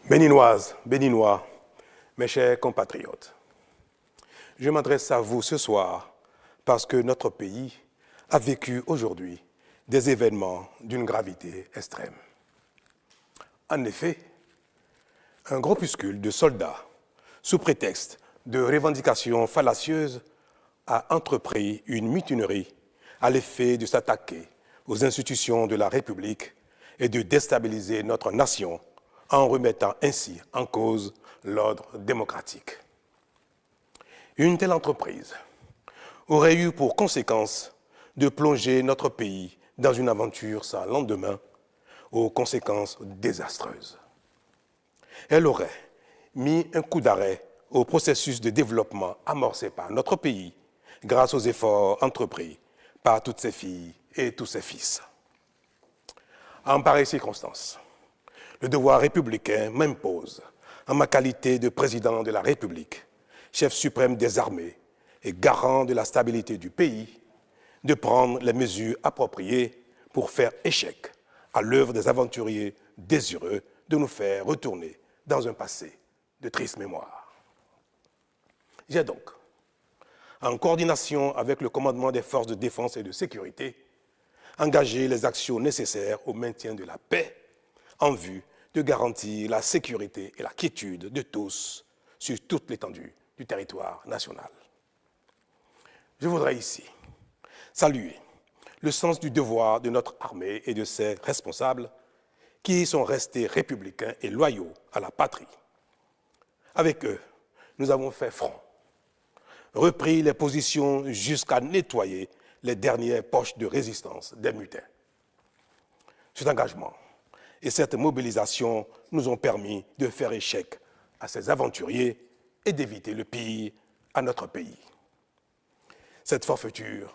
Béninoises, Béninois, mes chers compatriotes, je m'adresse à vous ce soir parce que notre pays a vécu aujourd'hui des événements d'une gravité extrême. En effet, un groupuscule de soldats, sous prétexte de revendications fallacieuses, a entrepris une mutinerie à l'effet de s'attaquer aux institutions de la République et de déstabiliser notre nation en remettant ainsi en cause l'ordre démocratique. Une telle entreprise aurait eu pour conséquence de plonger notre pays dans une aventure sans lendemain, aux conséquences désastreuses. Elle aurait mis un coup d'arrêt au processus de développement amorcé par notre pays grâce aux efforts entrepris par toutes ses filles et tous ses fils. En pareille circonstance, le devoir républicain m'impose, en ma qualité de président de la République, chef suprême des armées et garant de la stabilité du pays, de prendre les mesures appropriées pour faire échec à l'œuvre des aventuriers désireux de nous faire retourner dans un passé de triste mémoire. J'ai donc, en coordination avec le commandement des forces de défense et de sécurité, engagé les actions nécessaires au maintien de la paix en vue de garantir la sécurité et la quiétude de tous sur toute l'étendue du territoire national. Je voudrais ici saluer le sens du devoir de notre armée et de ses responsables qui sont restés républicains et loyaux à la patrie. Avec eux, nous avons fait front, repris les positions jusqu'à nettoyer les dernières poches de résistance des mutins. Cet engagement et cette mobilisation nous ont permis de faire échec à ces aventuriers et d'éviter le pire à notre pays. Cette forfaiture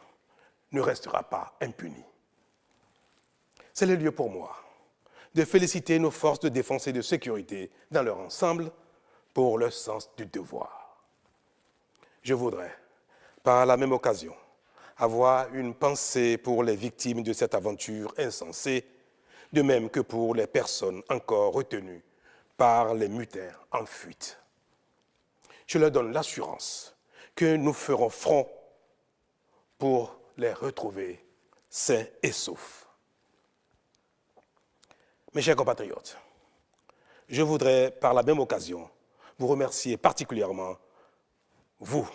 ne restera pas impunie. C'est le lieu pour moi de féliciter nos forces de défense et de sécurité dans leur ensemble pour leur sens du devoir. Je voudrais, par la même occasion, avoir une pensée pour les victimes de cette aventure insensée, de même que pour les personnes encore retenues par les mutins en fuite. Je leur donne l'assurance que nous ferons front pour les retrouver sains et saufs. Mes chers compatriotes, je voudrais par la même occasion vous remercier particulièrement, vous,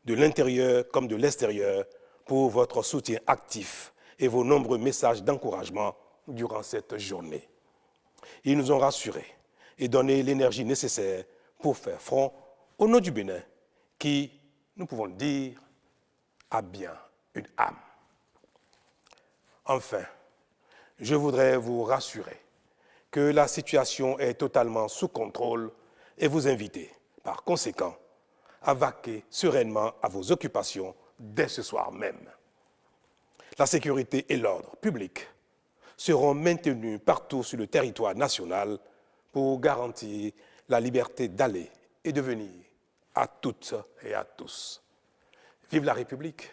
de l'intérieur comme de l'extérieur, pour votre soutien actif et vos nombreux messages d'encouragement durant cette journée. Ils nous ont rassurés et donné l'énergie nécessaire pour faire front au nom du Bénin, qui, nous pouvons le dire, a bien une âme. Enfin, je voudrais vous rassurer que la situation est totalement sous contrôle et vous inviter, par conséquent, à vaquer sereinement à vos occupations dès ce soir même. La sécurité et l'ordre public seront maintenus partout sur le territoire national pour garantir la liberté d'aller et de venir à toutes et à tous. Vive la République,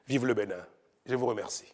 vive le Bénin. Je vous remercie.